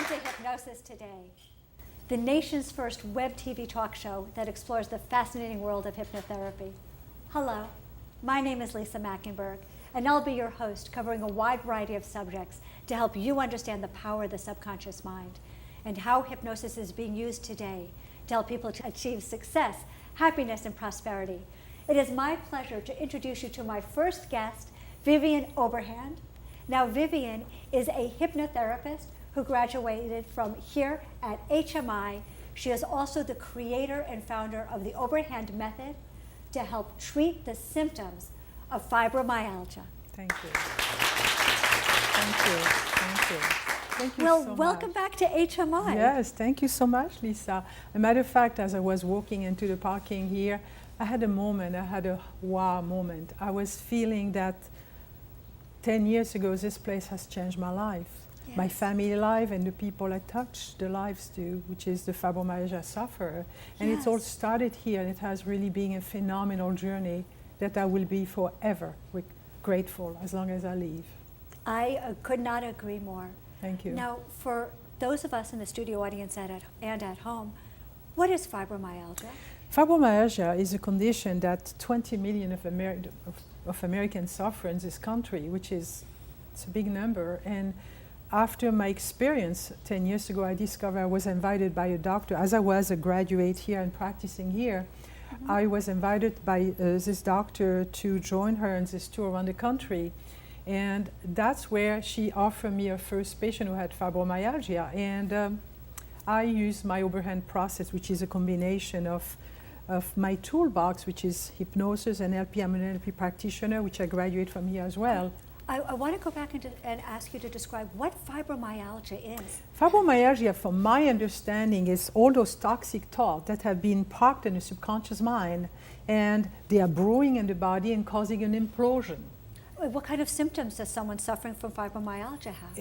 Welcome to Hypnosis Today, the nation's first web TV talk show that explores the fascinating world of hypnotherapy. Hello, my name is Lisa Mackenberg, and I'll be your host, covering a wide variety of subjects to help you understand the power of the subconscious mind and how hypnosis is being used today to help people to achieve success, happiness, and prosperity. It is my pleasure to introduce you to my first guest, Vivian Oberhand. Now, Vivian is a hypnotherapist who graduated from here at HMI. She is also the creator and founder of the Oberhand method to help treat the symptoms of fibromyalgia. Thank you. Thank you. Thank you. Thank you Well, so welcome much. back to HMI. Yes, thank you so much, Lisa. As a matter of fact, as I was walking into the parking here, I had a wow moment. I was feeling that 10 years ago, this place has changed my life. Yes. My family life and the people I touch, the lives too, which is the fibromyalgia sufferer. And Yes. it's all started here, and it has really been a phenomenal journey that I will be forever grateful as long as I live. I could not agree more. Thank you. Now, for those of us in the studio audience and at home, what is fibromyalgia? Fibromyalgia is a condition that 20 million of Americans suffer in this country, which is it's a big number. And after my experience 10 years ago, I discovered I was invited by a doctor. As I was a graduate here and practicing here, I was invited by this doctor to join her on this tour around the country. And that's where she offered me a first patient who had fibromyalgia. And I used my Oberhand process, which is a combination of my toolbox, which is hypnosis and NLP. I'm an NLP practitioner, which I graduate from here as well. I want to go back and ask you to describe what fibromyalgia is. Fibromyalgia, from my understanding, is all those toxic thoughts that have been parked in the subconscious mind, and they are brewing in the body and causing an implosion. What kind of symptoms does someone suffering from fibromyalgia have?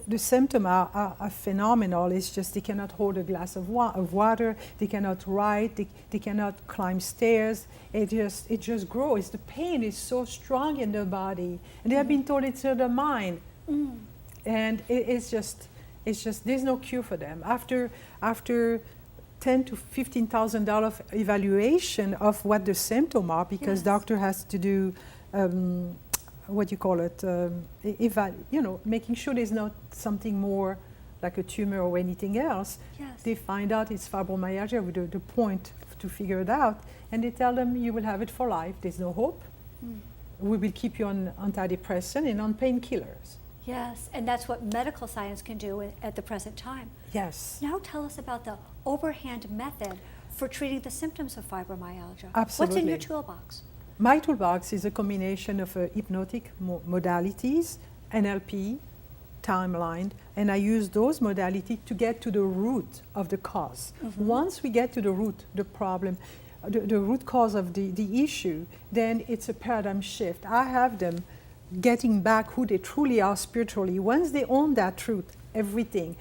The symptoms are phenomenal. It's just they cannot hold a glass of water, they cannot write, they cannot climb stairs. It just grows. The pain is so strong in their body, and they have been told it's in their mind. And it's just there's no cure for them. After $10,000 to $15,000 evaluation of what the symptoms are, because doctor has to do making sure there's not something more like a tumor or anything else. Yes. They find out it's fibromyalgia with the point to figure it out, and they tell them you will have it for life. There's no hope. We will keep you on antidepressant and on painkillers. Yes, and that's what medical science can do at the present time. Yes. Now tell us about the Oberhand method for treating the symptoms of fibromyalgia. Absolutely. What's in your toolbox? My toolbox is a combination of hypnotic modalities, NLP, timeline, and I use those modalities to get to the root of the cause. Once we get to the root, the problem, the root cause of the issue, then it's a paradigm shift. I have them getting back who they truly are spiritually. Once they own that truth, everything,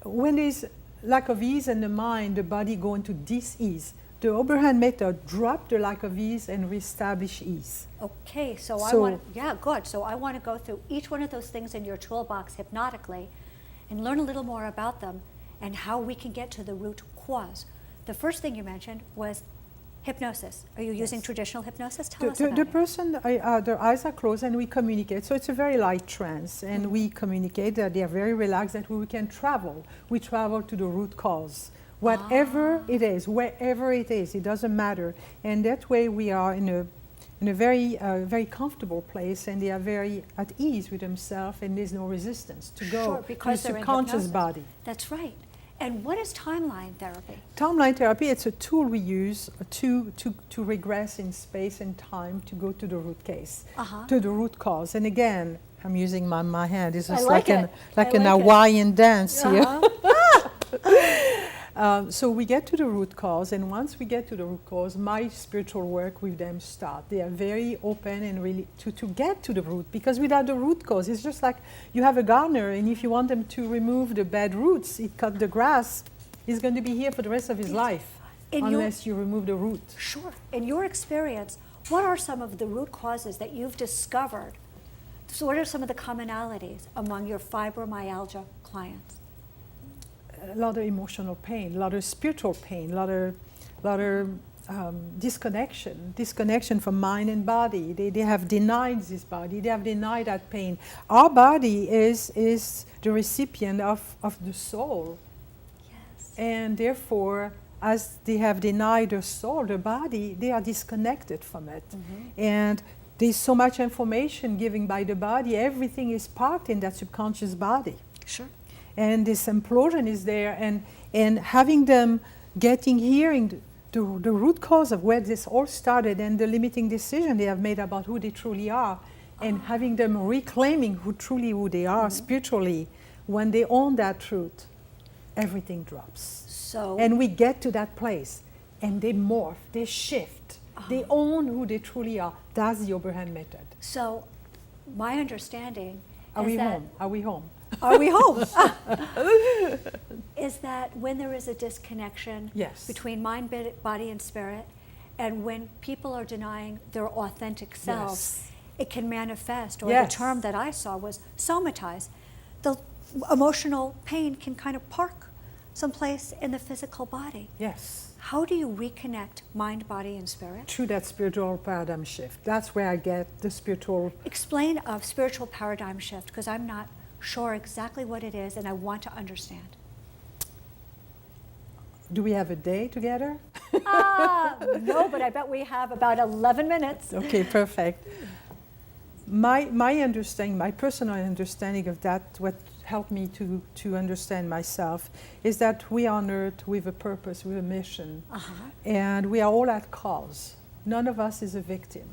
when there's lack of ease in the mind, the body go into dis-ease. The Oberhand method drop the lack of ease and reestablish ease. Okay, so I want to go through each one of those things in your toolbox hypnotically and learn a little more about them and how we can get to the root cause. The first thing you mentioned was hypnosis. Are you using traditional hypnosis? Tell us about the it. person, their eyes are closed and we communicate. So it's a very light trance, and we communicate that they are very relaxed, and we can travel. We travel to the root cause. Whatever it is, wherever it is, it doesn't matter. And that way we are in a very, very comfortable place, and they are very at ease with themselves, and there's no resistance to go to the subconscious body. That's right. And what is timeline therapy? Timeline therapy, it's a tool we use to regress in space and time to go to the root case, to the root cause. And again, I'm using my hand. It's just like an Hawaiian dance here. So we get to the root cause, and once we get to the root cause, my spiritual work with them starts. They are very open and really to get to the root, because without the root cause, it's just like you have a gardener, and if you want them to remove the bad roots, it cut the grass, he's going to be here for the rest of his life unless you remove the root. Sure. In your experience, what are some of the root causes that you've discovered So what are some of the commonalities among your fibromyalgia clients? A lot of emotional pain, a lot of spiritual pain, a lot of disconnection from mind and body. They have denied this body, they have denied that pain. Our body is the recipient of the soul. Yes. And therefore, as they have denied the soul, the body, they are disconnected from it. Mm-hmm. And there's so much information given by the body, everything is parked in that subconscious body. Sure. And this implosion is there, and having them getting hearing the root cause of where this all started and the limiting decision they have made about who they truly are, and having them reclaiming who they are spiritually, when they own that truth, everything drops. So, and we get to that place, and they morph, they shift, they own who they truly are. That's the Oberhand method. So, my understanding Are we home? Are we home? Are we home? Is that when there is a disconnection between mind, body, and spirit, and when people are denying their authentic selves, it can manifest, or the term that I saw was somatize. The emotional pain can kind of park someplace in the physical body. Yes. How do you reconnect mind, body, and spirit? Through that spiritual paradigm shift. That's where I get the spiritual... Explain a spiritual paradigm shift, because I'm not sure exactly what it is, and I want to understand. Do we have a day together? No, but I bet we have about 11 minutes. Okay, perfect. My understanding, my personal understanding of that, what helped me to understand myself, is that we are on earth with a purpose, with a mission, and we are all at cause. None of us is a victim.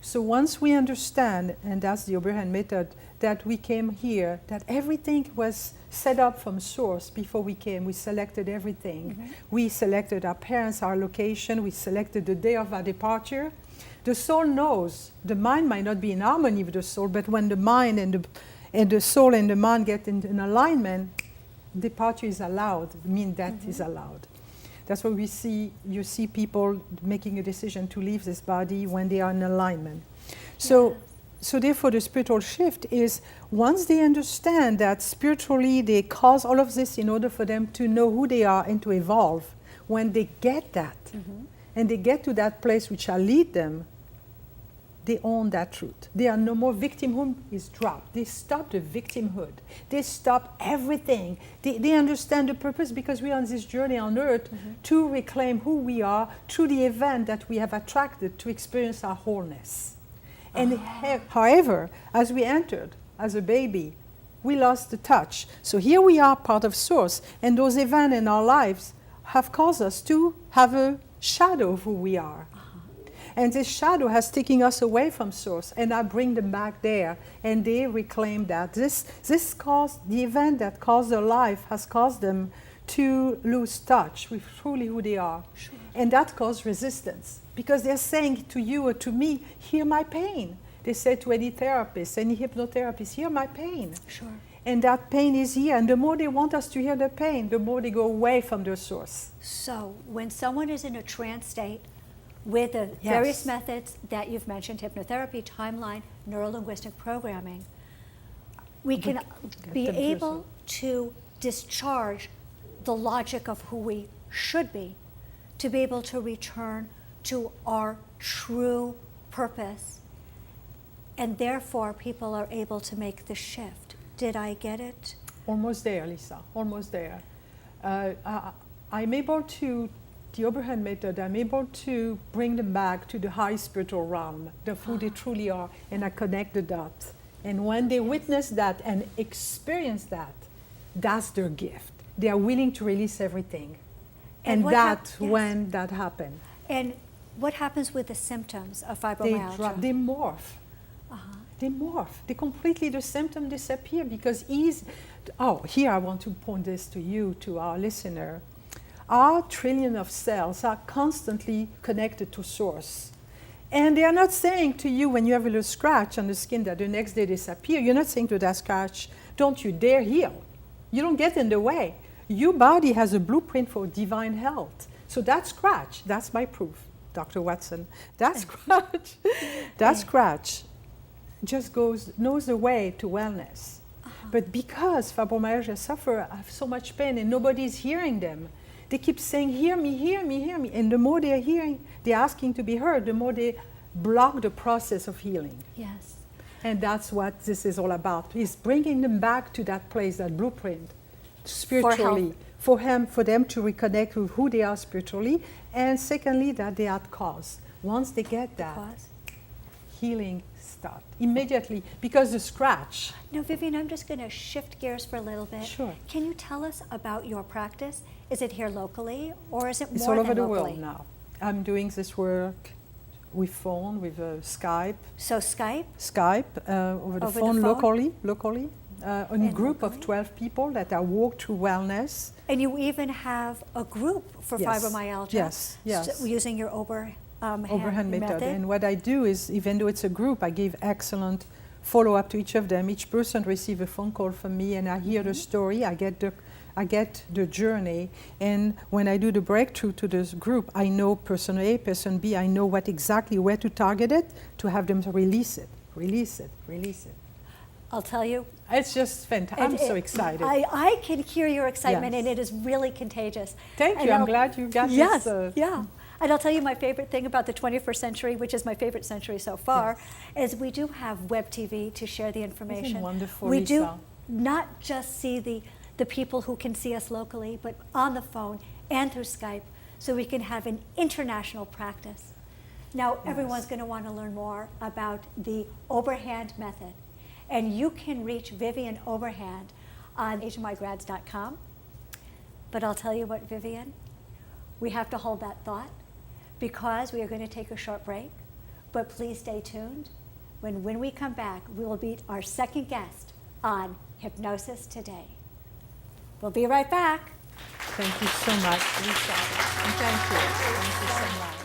So once we understand, and that's the Oberhand method, that we came here, that everything was set up from source before we came. We selected everything. We selected our parents, our location, we selected the day of our departure. The soul knows. The mind might not be in harmony with the soul, but when the mind and the soul and the mind get in alignment, departure is allowed, death is allowed. That's why you see people making a decision to leave this body when they are in alignment. So therefore the spiritual shift is, once they understand that spiritually they cause all of this in order for them to know who they are and to evolve, when they get that, and they get to that place which shall lead them, they own that truth. They are no more victimhood is dropped. They stop the victimhood. They stop everything. They understand the purpose, because we are on this journey on earth to reclaim who we are through the event that we have attracted to experience our wholeness. And however, as we entered as a baby, we lost the touch. So here we are, part of Source, and those events in our lives have caused us to have a shadow of who we are. And this shadow has taken us away from Source, and I bring them back there, and they reclaim that. This caused, the event that caused their life has caused them to lose touch with truly who they are. Sure. And that caused resistance, because they're saying to you or to me, hear my pain. They say to any therapist, any hypnotherapist, hear my pain. Sure. And that pain is here, and the more they want us to hear the pain, the more they go away from their source. So when someone is in a trance state, with the various methods that you've mentioned, hypnotherapy, timeline, neuro-linguistic programming, we can be able to discharge the logic of who we should be, to be able to return to our true purpose, and therefore people are able to make the shift. Did I get it? Almost there, Lisa, almost there. I'm able to, the Oberhand method, I'm able to bring them back to the high spiritual realm, the who they truly are, and I connect the dots. And when they witness that and experience that, that's their gift. They are willing to release everything. And that's when that happens. And what happens with the symptoms of fibromyalgia? They morph. They morph. The symptoms disappear, because here I want to point this to you, to our listener. Our trillion of cells are constantly connected to Source. And they are not saying to you, when you have a little scratch on the skin that the next day disappear, you're not saying to that scratch, don't you dare heal. You don't get in the way. Your body has a blueprint for divine health. So that scratch, that's my proof, Dr. Watson. That scratch knows the way to wellness. But because fibromyalgia sufferers have so much pain and nobody's hearing them, they keep saying, hear me, hear me, hear me. And the more they're hearing, they're asking to be heard, the more they block the process of healing. Yes. And that's what this is all about, is bringing them back to that place, that blueprint, spiritually, for them to reconnect with who they are spiritually, and secondly, that they are at cause. Once they get that, healing starts immediately, because the scratch. Now, Vivian, I'm just going to shift gears for a little bit. Sure. Can you tell us about your practice? Is it here locally, or is it more It's all over the locally? world now. I'm doing this work with phone, with Skype. So Skype? Skype, over the phone, locally. A group of 12 people that are walk through wellness. And you even have a group for fibromyalgia? Yes, yes. So using your Oberhand method. And what I do is, even though it's a group, I give excellent follow-up to each of them. Each person receives a phone call from me, and I hear the story, I get the journey, and when I do the breakthrough to this group, I know person A, person B, I know exactly where to target it, to have them release it. I'll tell you. It's just fantastic. I'm so excited. I can hear your excitement, and it is really contagious. Thank you. I'm glad you got this. Yes, yeah. And I'll tell you my favorite thing about the 21st century, which is my favorite century so far, is we do have web TV to share the information. Isn't wonderful, we Lisa? do not just see the people who can see us locally, but on the phone and through Skype, so we can have an international practice. Now, everyone's going to want to learn more about the Oberhand method. And you can reach Vivian Oberhand on HMYgrads.com. But I'll tell you what, Vivian, we have to hold that thought, because we are going to take a short break. But please stay tuned. When we come back, we will meet our second guest on Hypnosis Today. We'll be right back. Thank you so much, Lisa. And thank you. Thank you so much.